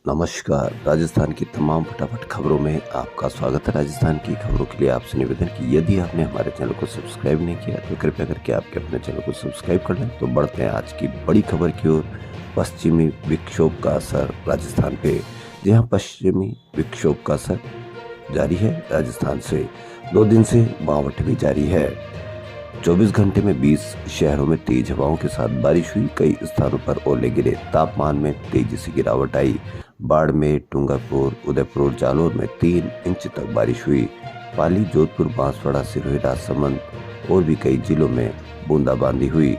नमस्कार। राजस्थान की तमाम फटाफट खबरों में आपका स्वागत है। राजस्थान की खबरों के लिए आपसे निवेदन कि यदि आपने हमारे चैनल को सब्सक्राइब नहीं किया तो कृपया करके आपके अपने चैनल को सब्सक्राइब कर लें। तो बढ़ते हैं आज की बड़ी खबर की ओर। पश्चिमी विक्षोभ का असर राजस्थान पे। जी हाँ, पश्चिमी विक्षोभ का असर जारी है। राजस्थान से 2 दिन से मावठ भी जारी है। 24 घंटे में 20 शहरों में तेज हवाओं के साथ बारिश हुई। कई स्थानों पर ओले गिरे। तापमान में तेजी से गिरावट आई। बाड़मेर, डूंगरपुर, उदयपुर और जालोर में 3 इंच तक बारिश हुई। पाली, जोधपुर, बांसवाड़ा, सिरोही, राजसमंद और भी कई जिलों में बूंदाबांदी हुई।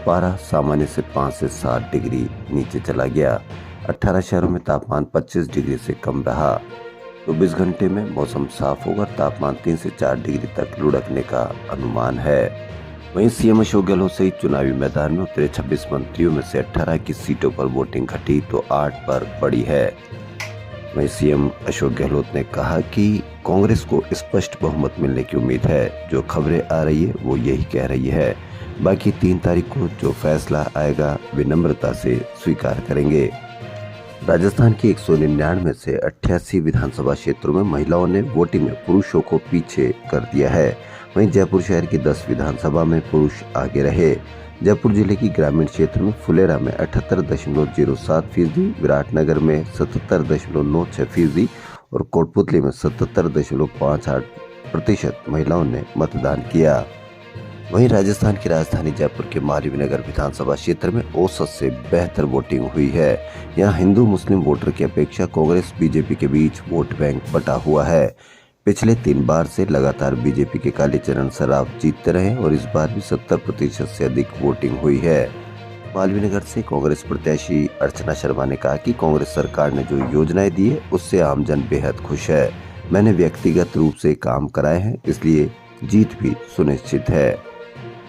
पारा सामान्य से 5 से 7 डिग्री नीचे चला गया। 18 शहरों में तापमान 25 डिग्री से कम रहा। 24 घंटे में मौसम साफ होगा। तापमान 3 से 4 डिग्री तक लुढ़कने का अनुमान है। वहीं सीएम अशोक गहलोत सहित चुनावी मैदान में उतरे 26 मंत्रियों में से 18 की सीटों पर वोटिंग घटी तो 8 पर बढ़ी है। वहीं सीएम अशोक गहलोत ने कहा कि कांग्रेस को स्पष्ट बहुमत मिलने की उम्मीद है। जो खबरें आ रही है वो यही कह रही है। बाकी 3 तारीख को जो फैसला आएगा विनम्रता से स्वीकार करेंगे। राजस्थान की 199 से 88 विधानसभा क्षेत्रों में महिलाओं ने वोटिंग में पुरुषों को पीछे कर दिया है। वहीं जयपुर शहर की 10 विधानसभा में पुरुष आगे रहे। जयपुर जिले की ग्रामीण क्षेत्र में फुलेरा में 78.07%, विराटनगर में 77.96% और कोटपुतली में 77.58% महिलाओं ने मतदान किया। वहीं राजस्थान की राजधानी जयपुर के मालवीय विधानसभा क्षेत्र में औसत से बेहतर वोटिंग हुई है। यहाँ हिंदू मुस्लिम वोटर की अपेक्षा कांग्रेस बीजेपी के बीच वोट बैंक बटा हुआ है। पिछले 3 बार से लगातार बीजेपी के कालीचरण सराफ जीतते रहे और इस बार भी 70% से अधिक वोटिंग हुई है। मालवीय से कांग्रेस प्रत्याशी अर्चना शर्मा ने कहा कि कांग्रेस सरकार ने जो योजनाएं दी है उससे आमजन बेहद खुश है। मैंने व्यक्तिगत रूप से काम कराए हैं, इसलिए जीत भी सुनिश्चित है।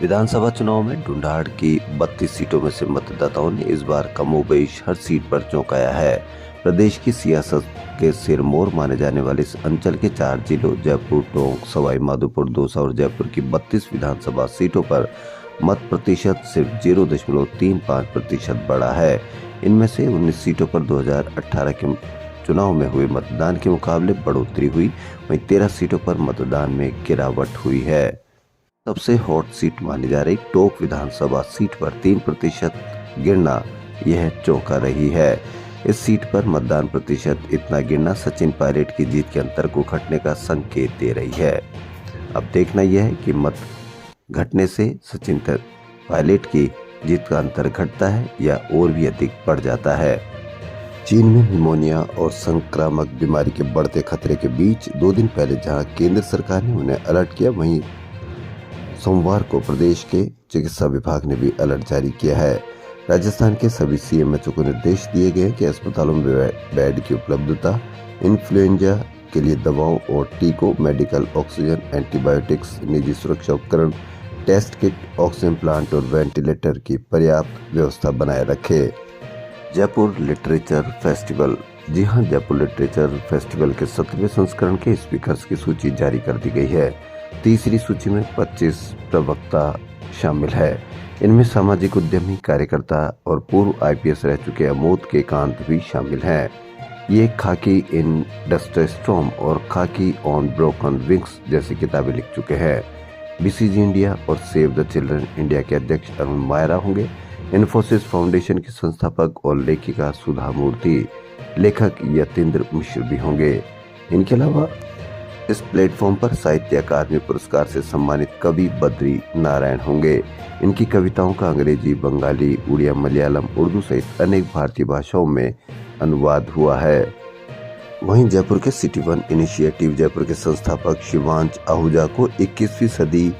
विधानसभा चुनाव में ढूंढाड़ की 32 सीटों में से मतदाताओं ने इस बार कमोबेश हर सीट पर चौंकाया है। प्रदेश की सियासत के सिरमौर माने जाने वाले इस अंचल के 4 जिलों जयपुर, टोंक, सवाई माधोपुर, दौसा और जयपुर की 32 विधानसभा सीटों पर मत प्रतिशत सिर्फ 0.35% बढ़ा है। इनमें से 19 सीटों पर 2018 के चुनाव में हुए मतदान के मुकाबले बढ़ोतरी हुई। वहीं 13 सीटों पर मतदान में गिरावट हुई है। सबसे हॉट सीट मानी जा रही टोंक विधानसभा सीट पर 3% गिरना यह चौंका रही है। इस सीट पर मतदान प्रतिशत इतना गिरना सचिन पायलट की जीत के अंतर को घटने का संकेत दे रही है। अब देखना यह है कि मत घटने से सचिन पायलट की जीत का अंतर घटता है या और भी अधिक बढ़ जाता है। चीन में निमोनिया और संक्रामक बीमारी के बढ़ते खतरे के बीच 2 दिन पहले जहां केंद्र सरकार ने उन्हें अलर्ट किया, वहीं सोमवार को प्रदेश के चिकित्सा विभाग ने भी अलर्ट जारी किया है। राजस्थान के सभी सीएमएचओ को निर्देश दिए गए कि अस्पतालों में बेड की उपलब्धता, इन्फ्लुएंजा के लिए दवाओं और टीकों, मेडिकल ऑक्सीजन, एंटीबायोटिक्स, निजी सुरक्षा उपकरण, टेस्ट किट, ऑक्सीजन प्लांट और वेंटिलेटर की पर्याप्त व्यवस्था बनाए रखे। Jaipur literature festival. जी हाँ, जयपुर लिटरेचर फेस्टिवल के 17वें संस्करण के स्पीकर्स की सूची जारी कर दी गई है। तीसरी सूची में 25 प्रवक्ता शामिल है। इनमें सामाजिक उद्यमी, कार्यकर्ता और पूर्व आईपीएस रह चुके अमोद के कांत भी शामिल हैं। ये खाकी इन डस्ट स्टॉर्म और खाकी ऑन ब्रोकन विंग्स जैसी किताबें लिख चुके हैं। बीसीजी इंडिया और सेव द चिल्ड्रन इंडिया के अध्यक्ष अरुण मायरा होंगे। इन्फोसिस फाउंडेशन की संस्थापक और लेखिका सुधा मूर्ति, लेखक यतीन्द्र मिश्र भी होंगे। इनके अलावा इस प्लेटफॉर्म पर साहित्य अकादमी पुरस्कार से सम्मानित कवि बद्री नारायण होंगे। इनकी कविताओं का अंग्रेजी, बंगाली, उड़िया, मलयालम, उर्दू सहित अनेक भारतीय भाषाओं में अनुवाद हुआ है। वहीं जयपुर के सिटी वन इनिशिएटिव जयपुर के संस्थापक शिवांश आहूजा को 21वीं सदी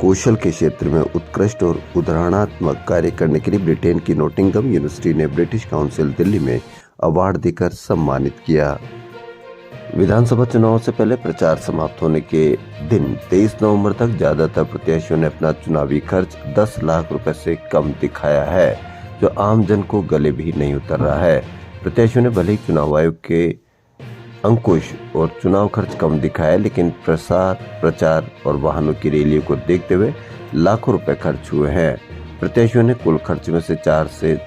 कौशल के क्षेत्र में उत्कृष्ट और उदाहरणात्मक कार्य करने के लिए ब्रिटेन की नॉटिंघम यूनिवर्सिटी ने ब्रिटिश काउंसिल दिल्ली में अवार्ड देकर सम्मानित किया। विधानसभा चुनाव से पहले प्रचार समाप्त होने के दिन 23 नवंबर तक ज्यादातर प्रत्याशियों ने अपना चुनावी खर्च 10 लाख रुपए से कम दिखाया है, जो आम जन को गले भी नहीं उतर रहा है। प्रत्याशियों ने भले ही चुनाव आयोग के अंकुश और चुनाव खर्च कम दिखाया, लेकिन प्रचार और वाहनों की रैलियों को देखते हुए लाखों रुपए खर्च हुए हैं। प्रत्याशियों ने कुल खर्च में से 4 से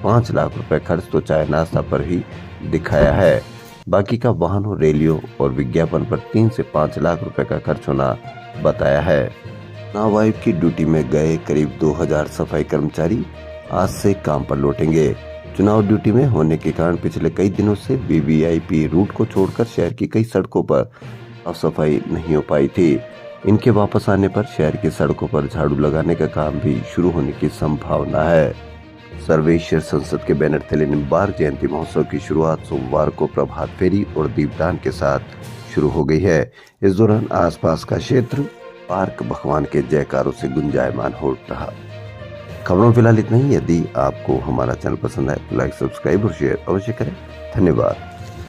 5 लाख रुपए खर्च तो चाय नाश्ता पर ही दिखाया है। बाकी का वाहनों, रैलियों और विज्ञापन पर 3 से 5 लाख रुपए का खर्च होना बताया है। चुनाव आयोग की ड्यूटी में गए करीब 2000 सफाई कर्मचारी आज से काम पर लौटेंगे। चुनाव ड्यूटी में होने के कारण पिछले कई दिनों से वीवीआईपी रूट को छोड़कर शहर की कई सड़कों पर साफ सफाई नहीं हो पाई थी। इनके वापस आने पर शहर की सड़कों पर झाड़ू लगाने का काम भी शुरू होने की संभावना है। सर्वेश्वर संसद के बैनर तले निंबार जयंती महोत्सव की शुरुआत सोमवार को प्रभात फेरी और दीपदान के साथ शुरू हो गई है। इस दौरान आसपास का क्षेत्र पार्क भगवान के जयकारों से गुंजायमान हो रहा। खबरों फिलहाल इतना ही। यदि आपको हमारा चैनल पसंद आए तो लाइक, सब्सक्राइब और शेयर अवश्य करें। धन्यवाद।